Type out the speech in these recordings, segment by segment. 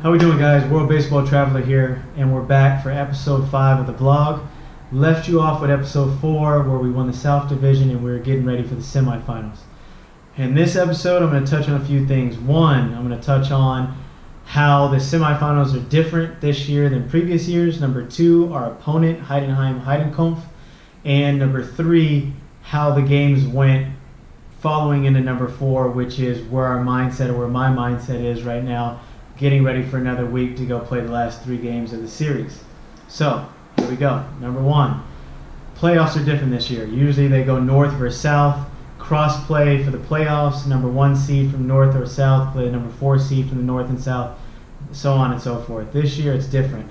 How we doing, guys? World Baseball Traveler here, and we're back for episode 5 of the vlog. Left you off with episode 4 where we won the South Division and we were getting ready for the semifinals. In this episode, I'm going to touch on a few things. One, I'm going to touch on how the semifinals are different this year than previous years. Number 2, our opponent, Heidenheim-Heidenkampf. And number 3, how the games went following into number 4, which is where our mindset, or where my mindset is right now, getting ready for another week to go play the last 3 games of the series. So, here we go. Number 1, playoffs are different this year. Usually they go north versus south, cross play for the playoffs. Number 1 seed from north or south play number 4 seed from the north and south, so on and so forth. This year it's different.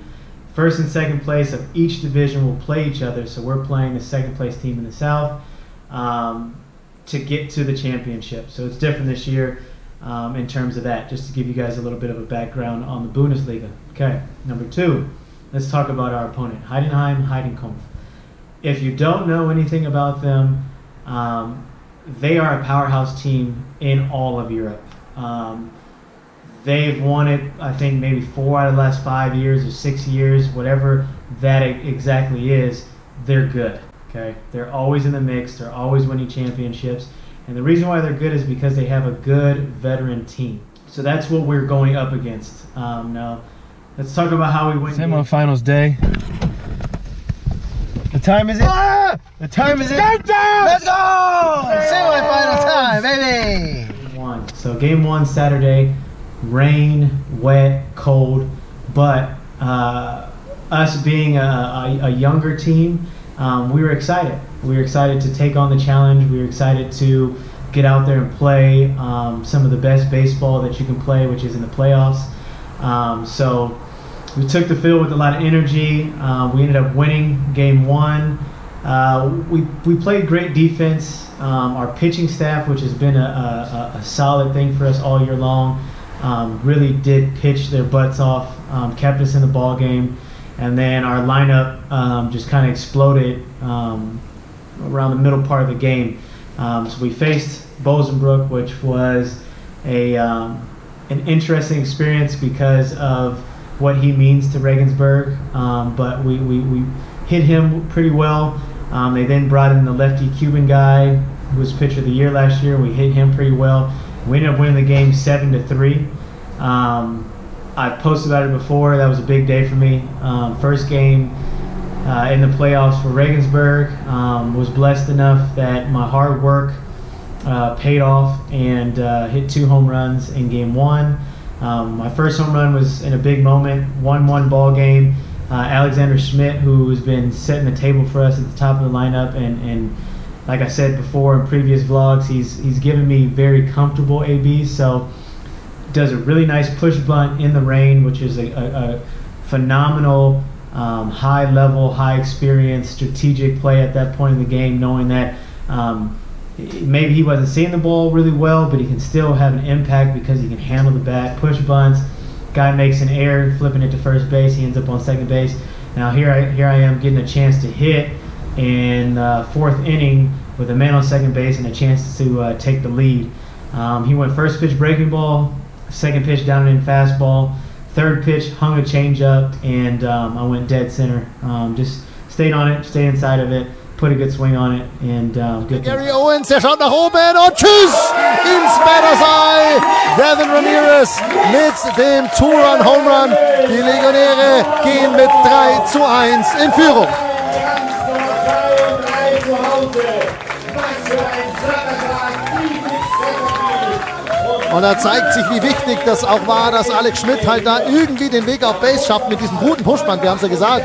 First and second place of each division will play each other, so we're playing the second place team in the south to get to the championship. So it's different this year. In terms of that, just to give you guys a little bit of a background on the Bundesliga. Okay, number 2, let's talk about our opponent, Heidenheim-Heidenkampf. If you don't know anything about them, they are a powerhouse team in all of Europe. They've won it, I think, maybe 4 out of the last 5 years or 6 years, whatever that exactly is. They're good. Okay, they're always in the mix. They're always winning championships. And the reason why they're good is because they have a good veteran team. So that's what we're going up against. Now, let's talk about how we went. Semifinals day. The time is it? The time is it? Let's go! Semifinal time, baby! Game 1. So game 1 Saturday, rain, wet, cold, but us being a younger team, we were excited. We were excited to take on the challenge. We were excited to get out there and play some of the best baseball that you can play, which is in the playoffs. So we took the field with a lot of energy. We ended up winning game 1. We played great defense. Our pitching staff, which has been a solid thing for us all year long, really did pitch their butts off, kept us in the ball game. And then our lineup just kind of exploded around the middle part of the game. So we faced Bosenbrook, which was an interesting experience because of what he means to Regensburg. But we hit him pretty well. They then brought in the lefty Cuban guy who was pitcher of the year last year. We hit him pretty well. We ended up winning the game 7-3. I've posted about it before. That was a big day for me. First game in the playoffs for Regensburg. Was blessed enough that my hard work paid off and hit 2 home runs in game 1. My first home run was in a big moment, 1-1 ball game. Alexander Schmidt, who has been setting the table for us at the top of the lineup, and like I said before in previous vlogs, he's given me very comfortable ABs. So does a really nice push bunt in the rain, which is a phenomenal high level, high experience, strategic play at that point in the game, knowing that maybe he wasn't seeing the ball really well, but he can still have an impact because he can handle the bat, push bunts. Guy makes an error, flipping it to first base. He ends up on second base. Now here I am getting a chance to hit in 4th inning with a man on second base and a chance to take the lead. He went first pitch breaking ball, second pitch down and in fastball, third pitch hung a changeup, and I went dead center. Just stayed on it, stayed inside of it, put a good swing on it, and good. Gary Owens, der schaut nach oben und tschüss ins Bädersaal. Devin Ramirez mit dem Two-Run-Home-Run. Die Legionäre gehen mit 3-1 in Führung. Und da zeigt sich, wie wichtig das auch war, dass Alex Schmidt halt da irgendwie den Weg auf Base schafft mit diesem guten Pushband. Wir haben es ja gesagt,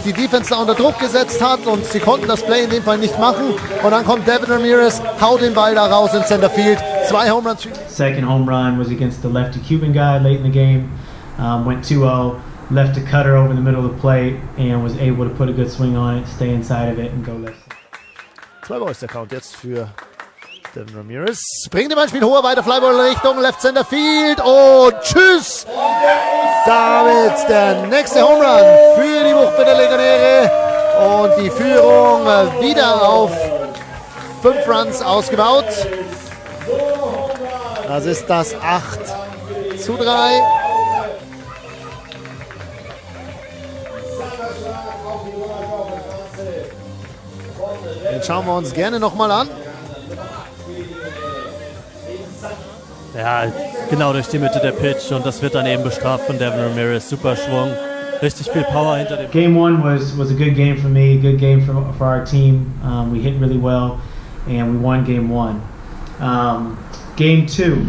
die Defense da unter Druck gesetzt hat und sie konnten das Play in dem Fall nicht machen. Und dann kommt Devin Ramirez, haut den Ball da raus in Center Field. 2 Home Runs. Second home run was against the lefty Cuban guy late in the game. Went 2-0, left a cutter over the middle of the plate and was able to put a good swing on it, stay inside of it and go left. 2 Balls der Count jetzt für Devin Ramirez. Bringt ihm ein Spiel hoher, weiter Flyball Richtung Left Center Field und tschüss! Damit der nächste Home Run für die Buchbinder Legionäre und die Führung wieder auf 5 Runs ausgebaut. Das ist das 8-3. Den schauen wir uns gerne nochmal an. Ja, genau durch die Mitte der Pitch und das wird dann eben bestraft von Devin Ramirez. Super Schwung, richtig viel Power hinter dem. Game one was a good game for me, good game for our team. We hit really well, and we won game one. Game two.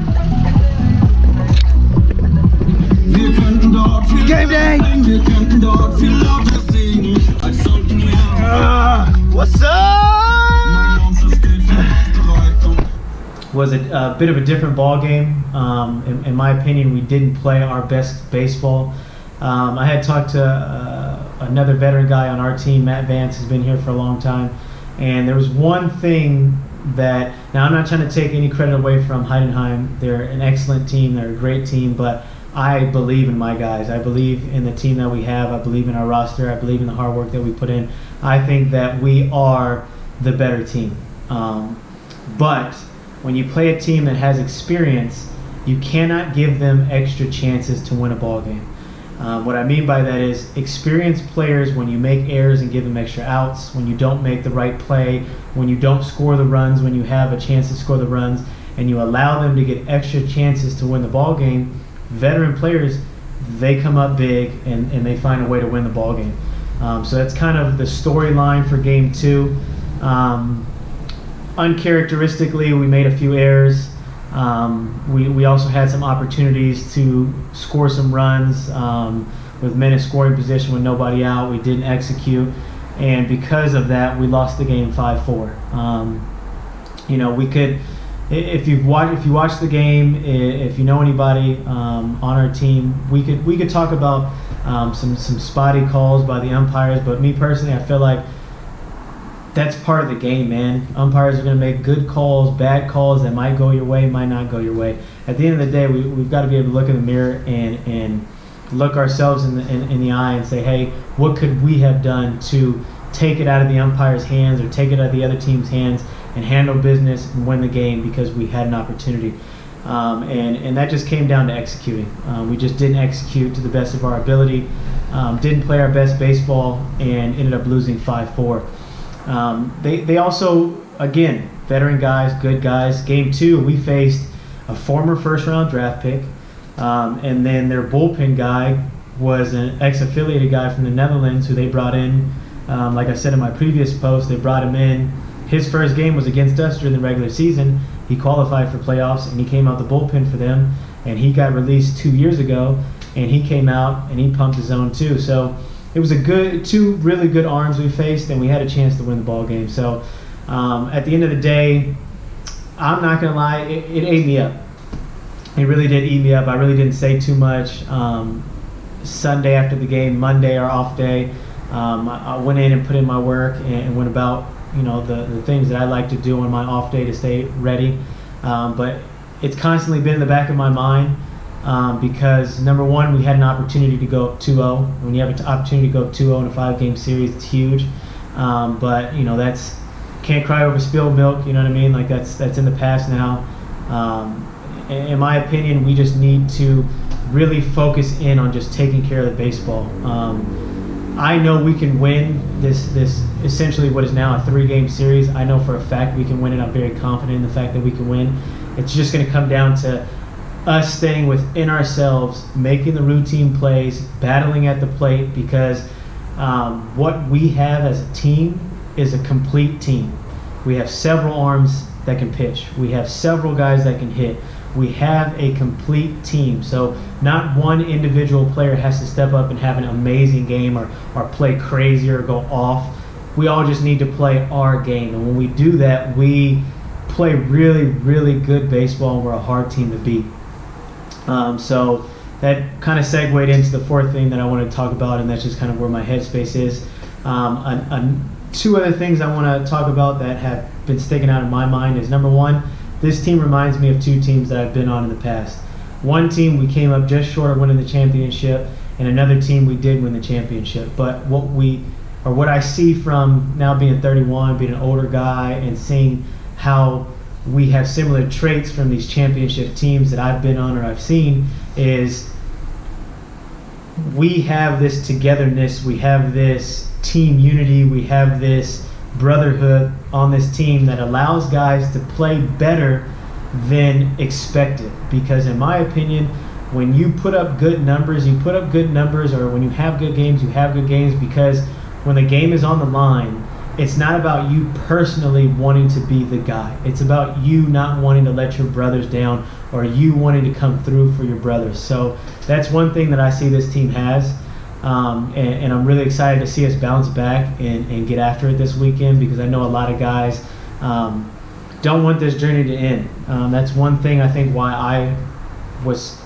Game day! What's up? Was a bit of a different ball game. In my opinion, we didn't play our best baseball. I had talked to another veteran guy on our team, Matt Vance, has been here for a long time, and there was one thing that, now I'm not trying to take any credit away from Heidenheim. They're an excellent team, they're a great team, but I believe in my guys. I believe in the team that we have. I believe in our roster. I believe in the hard work that we put in. I think that we are the better team. But when you play a team that has experience, you cannot give them extra chances to win a ball game. What I mean by that is experienced players, when you make errors and give them extra outs, when you don't make the right play, when you don't score the runs, when you have a chance to score the runs, and you allow them to get extra chances to win the ball game, veteran players, they come up big and they find a way to win the ball game. So that's kind of the storyline for game two. Uncharacteristically, we made a few errors. We also had some opportunities to score some runs with men in scoring position with nobody out. We didn't execute, and because of that, we lost the game 5-4. We could, if you watch the game, if you know anybody on our team, we could talk about some spotty calls by the umpires. But me personally, I feel like that's part of the game, man. Umpires are going to make good calls, bad calls that might go your way, might not go your way. At the end of the day, we've got to be able to look in the mirror and look ourselves in the eye and say, hey, what could we have done to take it out of the umpire's hands or take it out of the other team's hands and handle business and win the game because we had an opportunity. And that just came down to executing. We just didn't execute to the best of our ability, didn't play our best baseball, and ended up losing 5-4. They also, again, veteran guys, good guys. Game two, we faced a former first-round draft pick, and then their bullpen guy was an ex-affiliated guy from the Netherlands who they brought in. Like I said in my previous post, they brought him in. His first game was against us during the regular season. He qualified for playoffs, and he came out the bullpen for them, and he got released 2 years ago, and he came out and he pumped his own too. So it was two really good arms we faced, and we had a chance to win the ball game. So at the end of the day, I'm not going to lie, it ate me up. It really did eat me up. I really didn't say too much. Sunday after the game, Monday, our off day, I went in and put in my work and went about the things that I like to do on my off day to stay ready. But it's constantly been in the back of my mind. Because number one, we had an opportunity to go up 2-0. When you have an opportunity to go up 2-0 in a 5-game series, it's huge. But that's, can't cry over spilled milk. You know what I mean? Like that's in the past now. In my opinion, we just need to really focus in on just taking care of the baseball. I know we can win this essentially what is now a 3-game series. I know for a fact we can win it. I'm very confident in the fact that we can win. It's just going to come down to us staying within ourselves, making the routine plays, battling at the plate, because what we have as a team is a complete team. We have several arms that can pitch. We have several guys that can hit. We have a complete team. So not one individual player has to step up and have an amazing game or play crazy or go off. We all just need to play our game. And when we do that, we play really, really good baseball, and we're a hard team to beat. So that kind of segued into the fourth thing that I want to talk about, and that's just kind of where my headspace is. Two other things I want to talk about that have been sticking out in my mind is, number one, this team reminds me of two teams that I've been on in the past. One team we came up just short of winning the championship, and another team we did win the championship. But what I see from now being 31, being an older guy, and seeing how we have similar traits from these championship teams that I've been on or I've seen, is we have this togetherness, we have this team unity, we have this brotherhood on this team that allows guys to play better than expected. Because in my opinion, when you put up good numbers, or when you have good games, you have good games because when the game is on the line, it's not about you personally wanting to be the guy. It's about you not wanting to let your brothers down or you wanting to come through for your brothers. So that's one thing that I see this team has. And I'm really excited to see us bounce back and get after it this weekend because I know a lot of guys don't want this journey to end. That's one thing I think why I was,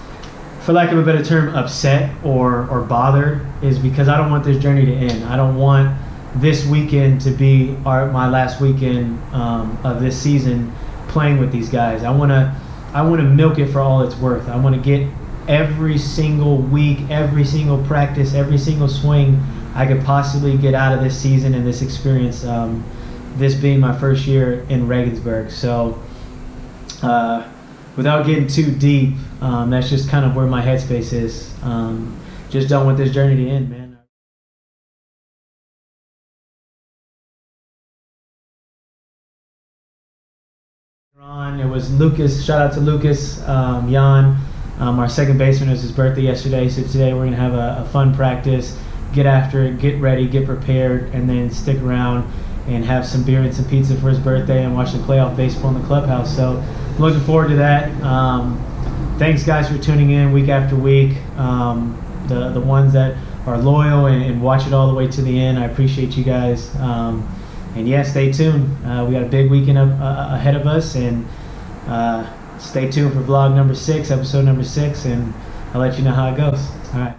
for lack of a better term, upset or bothered is because I don't want this journey to end. I don't want this weekend to be my last weekend of this season playing with these guys. I want to milk it for all it's worth. I want to get every single week, every single practice, every single swing I could possibly get out of this season and this experience, this being my first year in Regensburg. So without getting too deep, that's just kind of where my headspace is. Just don't want this journey to end, man. It was Lucas. Shout out to Lucas, Jan. Our second baseman, was his birthday yesterday, so today we're going to have a fun practice, get after it, get ready, get prepared, and then stick around and have some beer and some pizza for his birthday and watch the playoff baseball in the clubhouse. So looking forward to that. Thanks, guys, for tuning in week after week. The ones that are loyal and watch it all the way to the end, I appreciate you guys. And yeah, stay tuned. We got a big weekend ahead of us, and stay tuned for vlog number 6, episode number 6, and I'll let you know how it goes. All right.